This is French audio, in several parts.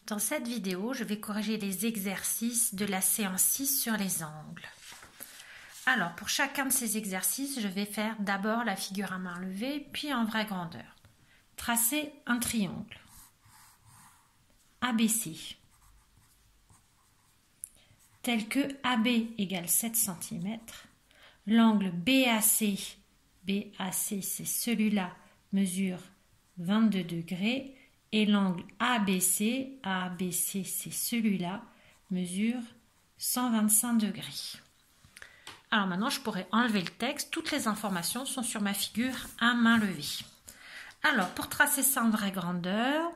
Dans cette vidéo, je vais corriger les exercices de la séance 6 sur les angles. Alors, pour chacun de ces exercices, je vais faire d'abord la figure à main levée, puis en vraie grandeur. Tracer un triangle. ABC. Tel que AB égale 7 cm. L'angle BAC, c'est celui-là, mesure 22 degrés. Et l'angle ABC, c'est celui-là, mesure 125 degrés. Alors maintenant, je pourrais enlever le texte. Toutes les informations sont sur ma figure à main levée. Alors, pour tracer ça en vraie grandeur,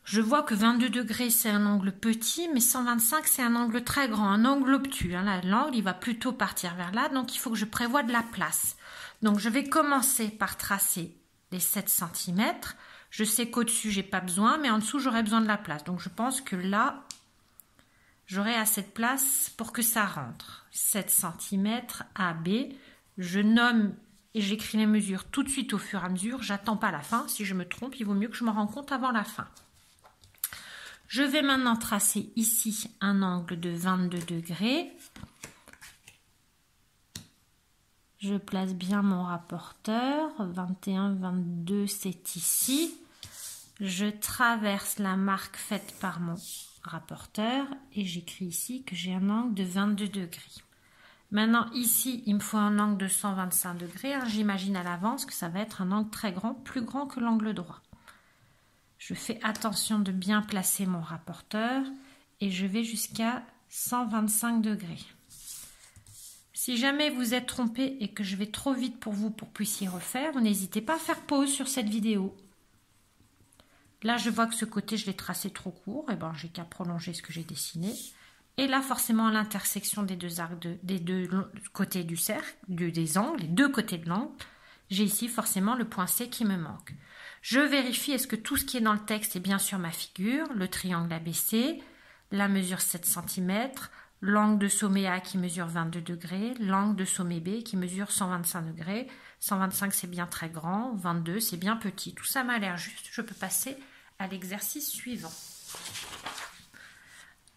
je vois que 22 degrés, c'est un angle petit, mais 125, c'est un angle très grand, un angle obtus. Là, l'angle, il va plutôt partir vers là, donc il faut que je prévoie de la place. Donc, je vais commencer par tracer les 7 cm. Je sais qu'au-dessus, j'ai pas besoin, mais en dessous, j'aurai besoin de la place. Donc, je pense que là, j'aurai assez de place pour que ça rentre. 7 cm AB. Je nomme et j'écris les mesures tout de suite au fur et à mesure. J'attends pas la fin. Si je me trompe, il vaut mieux que je me rende compte avant la fin. Je vais maintenant tracer ici un angle de 22 degrés. Je place bien mon rapporteur. 21, 22, c'est ici. Je traverse la marque faite par mon rapporteur et j'écris ici que j'ai un angle de 22 degrés. Maintenant, ici, il me faut un angle de 125 degrés. J'imagine à l'avance que ça va être un angle très grand, plus grand que l'angle droit. Je fais attention de bien placer mon rapporteur et je vais jusqu'à 125 degrés. Si jamais vous êtes trompé et que je vais trop vite pour vous pour que vous puissiez refaire, vous n'hésitez pas à faire pause sur cette vidéo. Là, je vois que ce côté, je l'ai tracé trop court. Et ben, j'ai qu'à prolonger ce que j'ai dessiné. Et là, forcément, à l'intersection des deux arcs, des deux côtés du cercle, des angles, les deux côtés de l'angle, j'ai ici forcément le point C qui me manque. Je vérifie est-ce que tout ce qui est dans le texte est bien sur ma figure. Le triangle ABC, la mesure 7 cm, l'angle de sommet A qui mesure 22 degrés, l'angle de sommet B qui mesure 125 degrés. 125, c'est bien très grand, 22, c'est bien petit. Tout ça m'a l'air juste. Je peux passer à l'exercice suivant.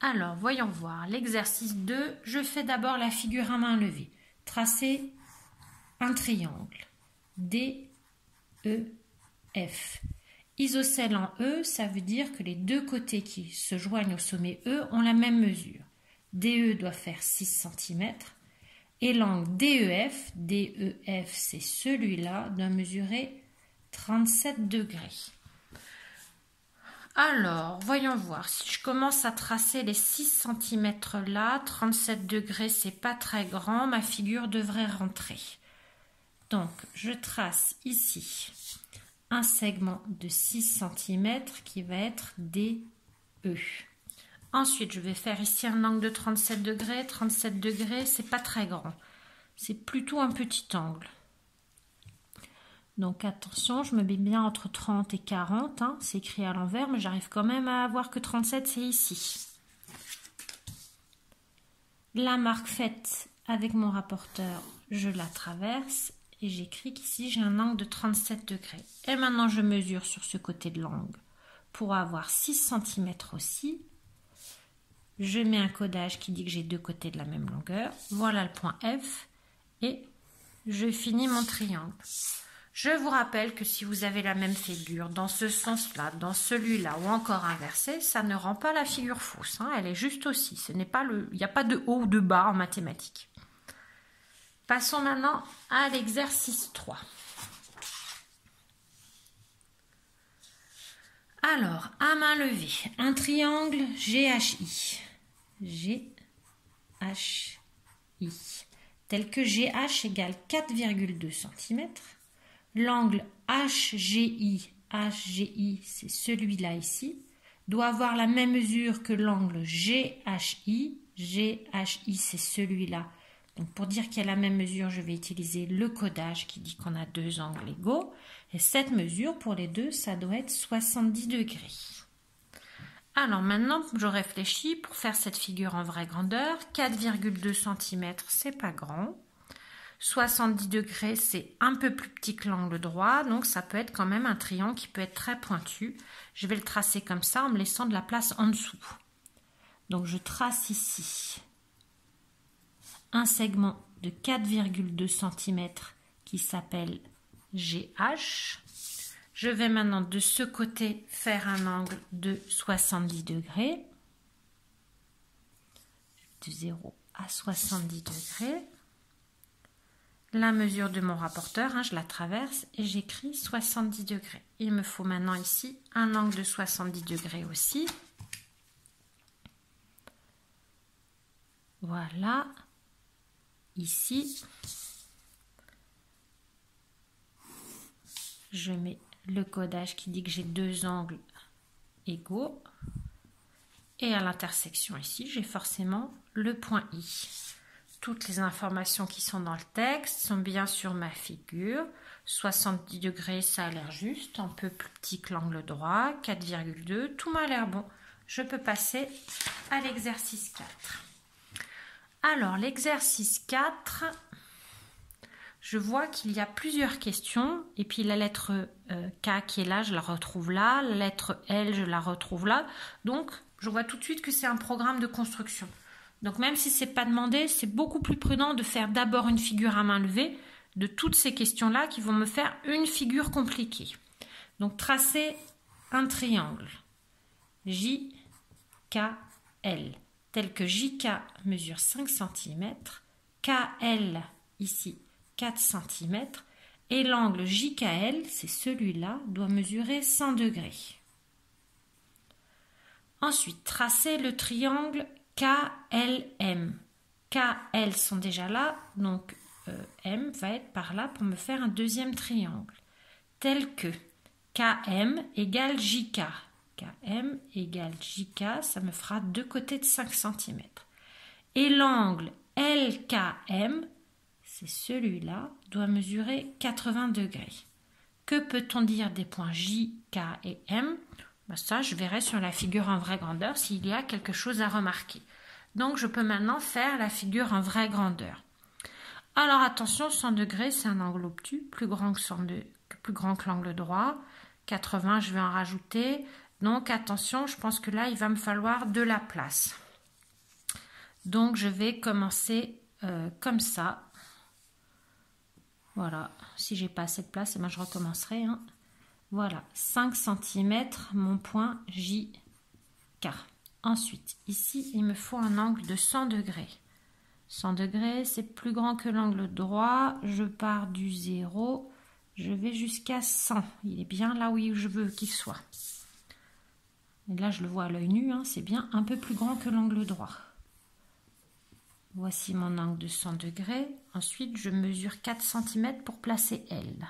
Alors, voyons voir. L'exercice 2, je fais d'abord la figure à main levée. Tracer un triangle. D, E, F. Isocèle en E, ça veut dire que les deux côtés qui se joignent au sommet E ont la même mesure. DE doit faire 6 cm. Et l'angle DEF, c'est celui-là, doit mesurer 37 degrés. Alors, voyons voir. Si je commence à tracer les 6 cm là, 37 degrés, c'est pas très grand. Ma figure devrait rentrer. Donc, je trace ici un segment de 6 cm qui va être DE. Ensuite, je vais faire ici un angle de 37 degrés. 37 degrés, c'est pas très grand. C'est plutôt un petit angle. Donc attention, je me mets bien entre 30 et 40. C'est écrit à l'envers, mais j'arrive quand même à voir que 37, c'est ici. La marque faite avec mon rapporteur, je la traverse et j'écris qu'ici, j'ai un angle de 37 degrés. Et maintenant, je mesure sur ce côté de l'angle pour avoir 6 cm aussi. Je mets un codage qui dit que j'ai deux côtés de la même longueur. Voilà le point F. Et je finis mon triangle. Je vous rappelle que si vous avez la même figure dans ce sens-là, dans celui-là ou encore inversé, ça ne rend pas la figure fausse. Elle est juste aussi. Ce n'est pas il n'y a pas de haut ou de bas en mathématiques. Passons maintenant à l'exercice 3. Alors, à main levée, un triangle GHI. GHI. Tel que GH égale 4,2 cm. L'angle HGI, c'est celui-là ici, doit avoir la même mesure que l'angle GHI. GHI, c'est celui-là. Donc pour dire qu'il y a la même mesure, je vais utiliser le codage qui dit qu'on a deux angles égaux. Et cette mesure, pour les deux, ça doit être 70 degrés. Alors maintenant, je réfléchis pour faire cette figure en vraie grandeur. 4,2 cm, c'est pas grand. 70 degrés, c'est un peu plus petit que l'angle droit, donc ça peut être quand même un triangle qui peut être très pointu. Je vais le tracer comme ça en me laissant de la place en dessous. Donc je trace ici un segment de 4,2 cm qui s'appelle GH. Je vais maintenant de ce côté faire un angle de 70 degrés. De 0 à 70 degrés. La mesure de mon rapporteur, je la traverse et j'écris 70 degrés. Il me faut maintenant ici un angle de 70 degrés aussi. Voilà. Ici, je mets le codage qui dit que j'ai deux angles égaux. Et à l'intersection ici, j'ai forcément le point I. Toutes les informations qui sont dans le texte sont bien sur ma figure. 70 degrés, ça a l'air juste, un peu plus petit que l'angle droit. 4,2, tout m'a l'air bon. Je peux passer à l'exercice 4. Alors, l'exercice 4, je vois qu'il y a plusieurs questions. Et puis la lettre K qui est là, je la retrouve là. La lettre L, je la retrouve là. Donc, je vois tout de suite que c'est un programme de construction. Donc même si ce n'est pas demandé, c'est beaucoup plus prudent de faire d'abord une figure à main levée de toutes ces questions-là qui vont me faire une figure compliquée. Donc tracer un triangle JKL, tel que JK mesure 5 cm, KL ici 4 cm, et l'angle JKL, c'est celui-là, doit mesurer 100 degrés. Ensuite, tracer le triangle KLM. KL sont déjà là, donc M va être par là pour me faire un deuxième triangle, tel que KM égale JK. KM égale JK, ça me fera deux côtés de 5 cm. Et l'angle LKM, c'est celui-là, doit mesurer 80 degrés. Que peut-on dire des points J, K et M ? Ça, je verrai sur la figure en vraie grandeur s'il y a quelque chose à remarquer. Donc, je peux maintenant faire la figure en vraie grandeur. Alors, attention, 100 degrés, c'est un angle obtus, plus grand que l'angle droit. 80, je vais en rajouter. Donc, attention, je pense que là, il va me falloir de la place. Donc, je vais commencer comme ça. Voilà, si j'ai pas assez de place, je recommencerai. Voilà, 5 cm, mon point JK. Ensuite, ici, il me faut un angle de 100 degrés. 100 degrés, c'est plus grand que l'angle droit. Je pars du 0, je vais jusqu'à 100. Il est bien là où je veux qu'il soit. Et là, je le vois à l'œil nu, c'est bien un peu plus grand que l'angle droit. Voici mon angle de 100 degrés. Ensuite, je mesure 4 cm pour placer L.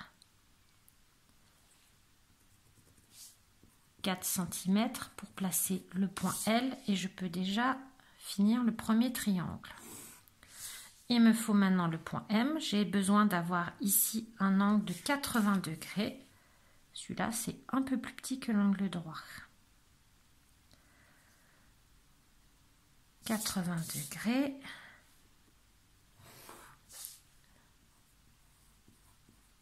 4 cm pour placer le point L et je peux déjà finir le premier triangle. Il me faut maintenant le point M. J'ai besoin d'avoir ici un angle de 80 degrés. Celui-là, c'est un peu plus petit que l'angle droit. 80 degrés.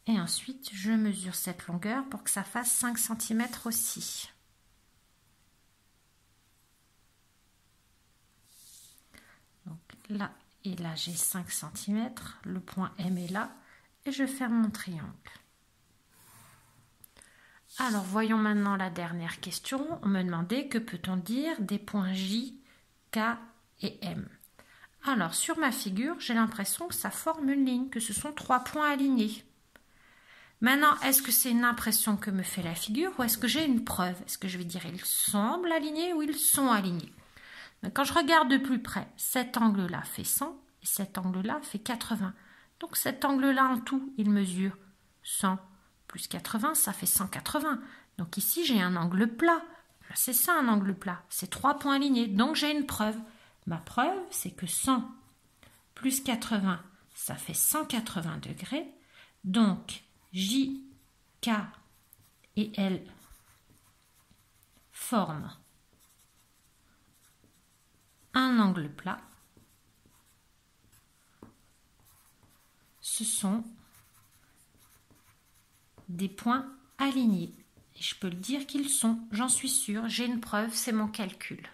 Et ensuite, je mesure cette longueur pour que ça fasse 5 cm aussi. Donc là et là, j'ai 5 cm. Le point M est là. Et je ferme mon triangle. Alors, voyons maintenant la dernière question. On me demandait que peut-on dire des points J, K et M. Alors, sur ma figure, j'ai l'impression que ça forme une ligne, que ce sont 3 points alignés. Maintenant, est-ce que c'est une impression que me fait la figure ou est-ce que j'ai une preuve? Est-ce que je vais dire ils semblent alignés ou ils sont alignés? Mais quand je regarde de plus près, cet angle-là fait 100 et cet angle-là fait 80. Donc cet angle-là en tout, il mesure 100 plus 80, ça fait 180. Donc ici, j'ai un angle plat. C'est ça un angle plat, c'est 3 points alignés. Donc j'ai une preuve. Ma preuve, c'est que 100 plus 80, ça fait 180 degrés. Donc J, K et L forment un angle plat ce sont des points alignés. Et je peux le dire qu'ils sont, j'en suis sûre, j'ai une preuve, c'est mon calcul.